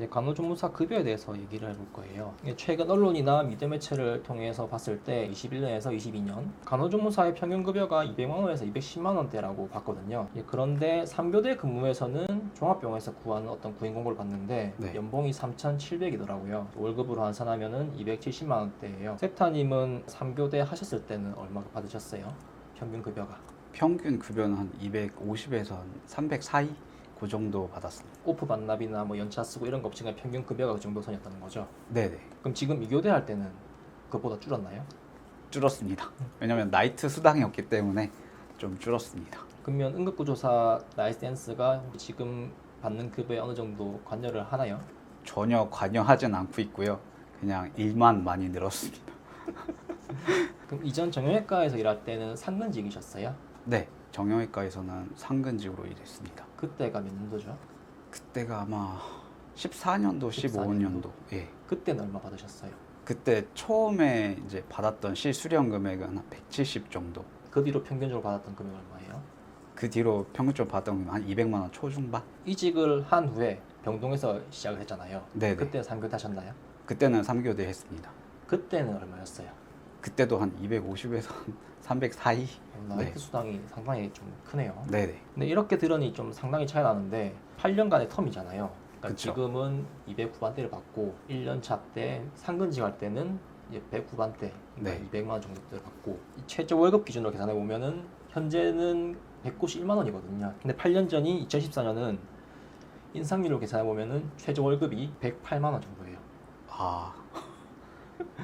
이제 간호조무사 급여에 대해서 얘기를 해볼 거예요. 최근 언론이나 미디어 매체를 통해서 봤을 때 21년에서 22년 간호조무사의 평균 급여가 200만 원에서 210만 원대라고 봤거든요. 그런데 3교대 근무에서는 종합병원에서 구하는 어떤 구인 공고를 봤는데 네. 연봉이 3,700이더라고요. 월급으로 환산하면은 270만 원대예요. 세타님은 3교대 하셨을 때는 얼마 받으셨어요? 평균 급여가? 평균 급여는 한 250에서 한 300 사이 그 정도 받았습니다. 오프 반납이나 뭐 연차 쓰고 이런 거 없이 평균 급여가 그 정도 선이었다는 거죠. 네네. 그럼 지금 2교대 할 때는 그것보다 줄었나요? 줄었습니다. 왜냐면 나이트 수당이 없기 때문에 좀 줄었습니다. 그러면 응급구조사 라이센스가 지금 받는 급여에 어느 정도 관여를 하나요? 전혀 관여하진 않고 있고요. 그냥 일만 많이 늘었습니다. 그럼 이전 정형외과에서 일할 때는 상근직이셨어요? 네. 정형외과에서는 상근직으로 일했습니다. 그때가 몇 년도죠? 그때가 아마 14년도, 15년도. 예. 그때는 얼마 받으셨어요? 그때 처음에 이제 받았던 실수령 금액은 한 170 정도. 그 뒤로 평균적으로 받았던 금액 얼마예요? 그 뒤로 평균적으로 받았던 금액 한 200만 원 초중반? 이직을 한 후에 병동에서 시작을 했잖아요. 네네. 그때 3교대 하셨나요? 그때는 3교대 했습니다. 그때는 얼마였어요? 그때도 한 250에서 300 사이? 나이트 네. 수당이 상당히 좀 크네요. 네네. 근데 이렇게 들으니 좀 상당히 차이 나는데 8년간의 텀이잖아요. 그러니까 그쵸. 지금은 200 후반대를 받고 1년 차 때 상근직 할 때는 이제 100 후반대, 그러니까 네. 200만 원 정도를 받고 이 최저 월급 기준으로 계산해 보면은 현재는 191만 원이거든요. 근데 8년 전인 2014년은 인상률로 계산해 보면은 최저 월급이 108만 원 정도예요. 아,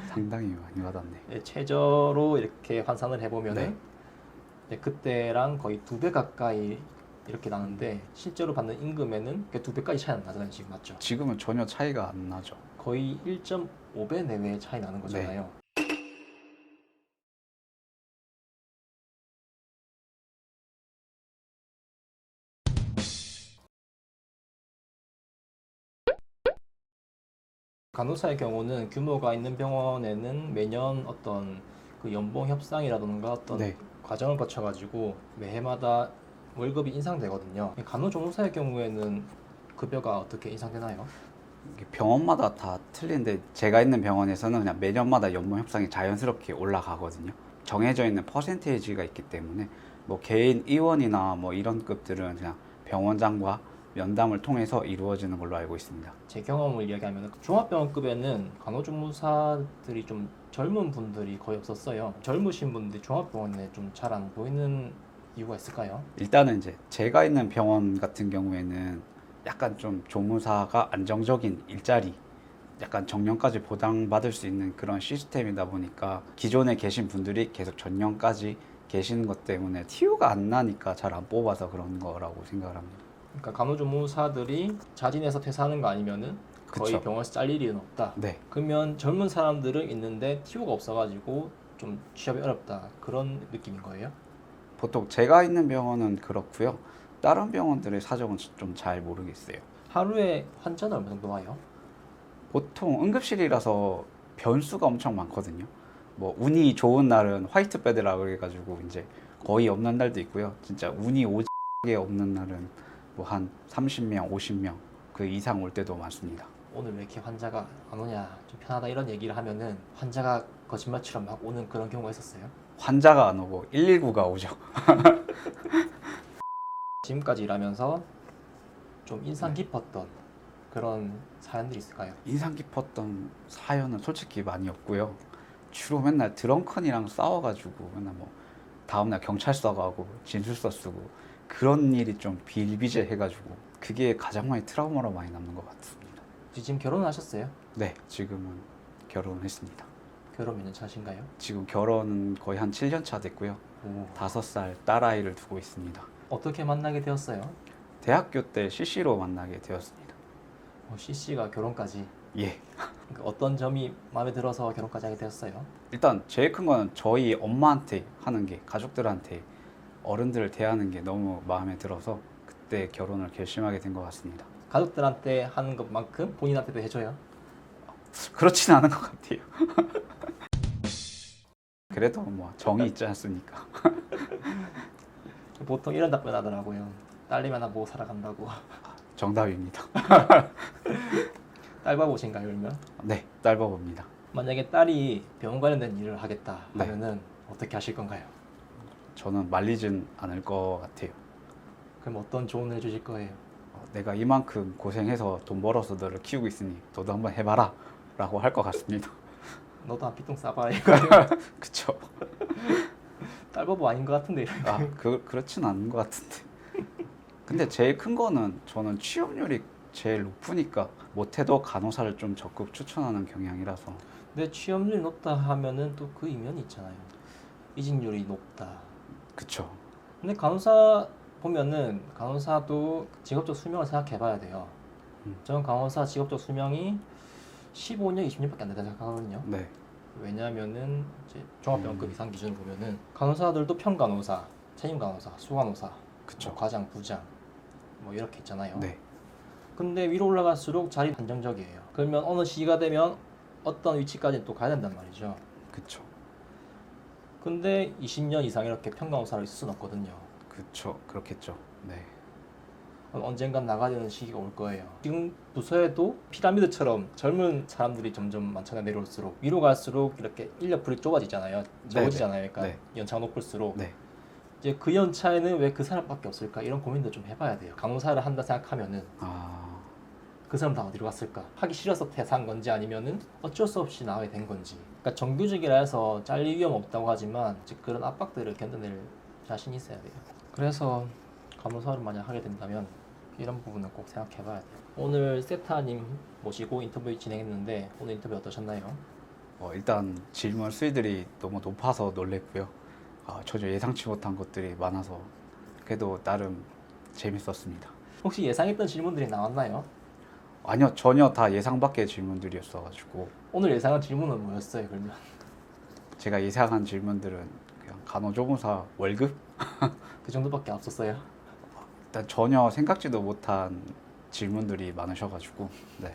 상당히 많이 받았네. 최저로 이렇게 환산을 해보면은 네. 그때랑 거의 2배 가까이 이렇게 나는데 실제로 받는 임금에는 2배까지 차이는 나잖아요. 지금 맞죠? 지금은 전혀 차이가 안 나죠. 거의 1.5배 내외의 차이 나는 거잖아요. 간호사의 경우는 규모가 있는 병원에는 매년 어떤 그 연봉 협상이라든가 어떤 네. 과정을 거쳐가지고 매해마다 월급이 인상되거든요. 간호조무사의 경우에는 급여가 어떻게 인상되나요? 이게 병원마다 다 틀린데 제가 있는 병원에서는 그냥 매년마다 연봉 협상이 자연스럽게 올라가거든요. 정해져 있는 퍼센테이지가 있기 때문에 뭐 개인 의원이나 뭐 이런 급들은 그냥 병원장과 면담을 통해서 이루어지는 걸로 알고 있습니다. 제 경험을 이야기하면 종합병원급에는 간호조무사들이 좀 젊은 분들이 거의 없었어요. 젊으신 분들이 종합병원에 좀 잘 안 보이는 이유가 있을까요? 일단은 이제 제가 있는 병원 같은 경우에는 약간 좀 조무사가 안정적인 일자리, 약간 정년까지 보장받을 수 있는 그런 시스템이다 보니까 기존에 계신 분들이 계속 전년까지 계시는 것 때문에 티오가 안 나니까 잘 안 뽑아서 그런 거라고 생각을 합니다. 그러니까 간호조무사들이 자진해서 퇴사하는 거 아니면은 거의 그쵸. 병원에서 잘릴 일은 없다. 네, 그러면 젊은 사람들은 있는데 티오가 없어가지고 좀 취업이 어렵다. 그런 느낌인 거예요? 보통 제가 있는 병원은 그렇고요. 다른 병원들의 사정은 좀 잘 모르겠어요. 하루에 환자는 얼마 정도 와요? 보통 응급실이라서 변수가 엄청 많거든요. 뭐 운이 좋은 날은 화이트 베드라고 해가지고 이제 거의 없는 날도 있고요. 진짜 운이 오지게 없는 날은 뭐 한 30명, 50명 그 이상 올 때도 많습니다. 오늘 왜 이렇게 환자가 안 오냐, 좀 편하다 이런 얘기를 하면은 환자가 거짓말처럼 막 오는 그런 경우가 있었어요? 환자가 안 오고 119가 오죠. 지금까지 일하면서 좀 인상 깊었던 그런 사연들이 있을까요? 인상 깊었던 사연은 솔직히 많이 없고요. 주로 맨날 드렁컨이랑 싸워가지고 맨날 뭐 다음날 경찰서 가고 진술서 쓰고 그런 일이 좀 비일비재해가지고 그게 가장 많이 트라우마로 많이 남는 것 같습니다. 지금 결혼하셨어요? 네, 지금은 결혼했습니다. 결혼 몇 년 차신가요? 지금 결혼은 거의 한 7년 차 됐고요. 오. 5살 딸아이를 두고 있습니다. 어떻게 만나게 되었어요? 대학교 때 CC로 만나게 되었습니다. CC가 결혼까지. 예. 그러니까 어떤 점이 마음에 들어서 결혼까지 하게 되었어요? 일단 제일 큰 거는 저희 엄마한테 하는 게 가족들한테 어른들을 대하는 게 너무 마음에 들어서 그때 결혼을 결심하게 된 것 같습니다. 가족들한테 하는 것만큼 본인한테도 해줘요? 그렇진 않은 것 같아요. 그래도 뭐 정이 있지 않습니까? 보통 이런 답변 하더라고요. 딸내미 하나 보고 살아간다고. 정답입니다. 딸바보신가요 그러면? 네, 딸바보입니다. 만약에 딸이 병원 관련된 일을 하겠다 네. 하면은 어떻게 하실 건가요? 저는 말리진 않을 것 같아요. 그럼 어떤 조언을 해주실 거예요? 내가 이만큼 고생해서 돈 벌어서 너를 키우고 있으니 너도 한번 해봐라 라고 할 것 같습니다. 너도 한 피똥 싸봐라 이거예요. 그쵸? 딸바보 아닌 것 같은데. 그렇진 않은 것 같은데. 근데 제일 큰 거는 저는 취업률이 제일 높으니까 못해도 간호사를 좀 적극 추천하는 경향이라서. 근데 취업률이 높다 하면은 또 그 이면이 있잖아요. 이직률이 높다. 그쵸? 근데 간호사 보면은 간호사도 직업적 수명을 생각해 봐야 돼요. 저는 간호사 직업적 수명이 15년, 20년밖에 안 된다 생각하거든요. 네. 왜냐하면은 이제 종합병원급 이상 기준을 보면은 간호사들도 평간호사, 채임간호사, 수간호사, 그쵸? 뭐 과장, 부장 뭐 이렇게 있잖아요. 네. 근데 위로 올라갈수록 자리 한정적이에요. 그러면 어느 시기가 되면 어떤 위치까지 또 가야 된단 말이죠. 그쵸? 근데 20년 이상 이렇게 평간호사로 있을 수는 없거든요. 그쵸? 그렇겠죠. 네. 언젠간 나가야 되는 시기가 올 거예요. 지금 부서에도 피라미드처럼 젊은 사람들이 점점 많잖아요. 내려올수록 위로 갈수록 이렇게 인력풀이 좁아지잖아요. 적어지잖아요. 그러니까 네. 연차가 높을수록 네. 이제 그 연차에는 왜 그 사람밖에 없을까 이런 고민도 좀 해봐야 돼요. 간호사를 한다 생각하면은 아, 그 사람 다 어디로 갔을까? 하기 싫어서 퇴사한 건지 아니면은 어쩔 수 없이 나가게 된 건지. 그러니까 정규직이라 해서 잘릴 위험 없다고 하지만 이제 그런 압박들을 견뎌낼 자신이 있어야 돼요. 그래서 간호사를 만약 하게 된다면 이런 부분은 꼭 생각해봐야 돼요. 오늘 세타님 모시고 인터뷰 진행했는데 오늘 인터뷰 어떠셨나요? 일단 질문 수위들이 너무 높아서 놀랬고요. 전혀 예상치 못한 것들이 많아서 그래도 나름 재밌었습니다. 혹시 예상했던 질문들이 나왔나요? 아니요, 전혀 다 예상 밖의 질문들이었어가지고 오늘 예상한 질문은 뭐였어요 그러면? 제가 예상한 질문들은 그냥 간호조무사 월급? 그 정도밖에 없었어요? 일단 전혀 생각지도 못한 질문들이 많으셔가지고 네,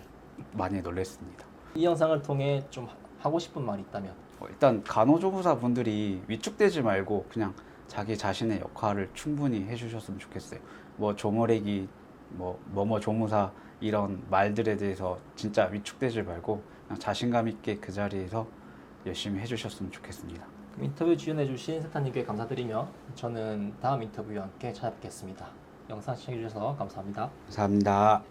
많이 놀랐습니다. 이 영상을 통해 좀 하고 싶은 말이 있다면? 일단 간호조무사 분들이 위축되지 말고 그냥 자기 자신의 역할을 충분히 해주셨으면 좋겠어요. 뭐 조모래기, 뭐뭐 조무사 이런 말들에 대해서 진짜 위축되지 말고 그냥 자신감 있게 그 자리에서 열심히 해주셨으면 좋겠습니다. 인터뷰 지원해주신 세타님께 감사드리며 저는 다음 인터뷰와 함께 찾아뵙겠습니다. 영상 시청해주셔서 감사합니다. 감사합니다.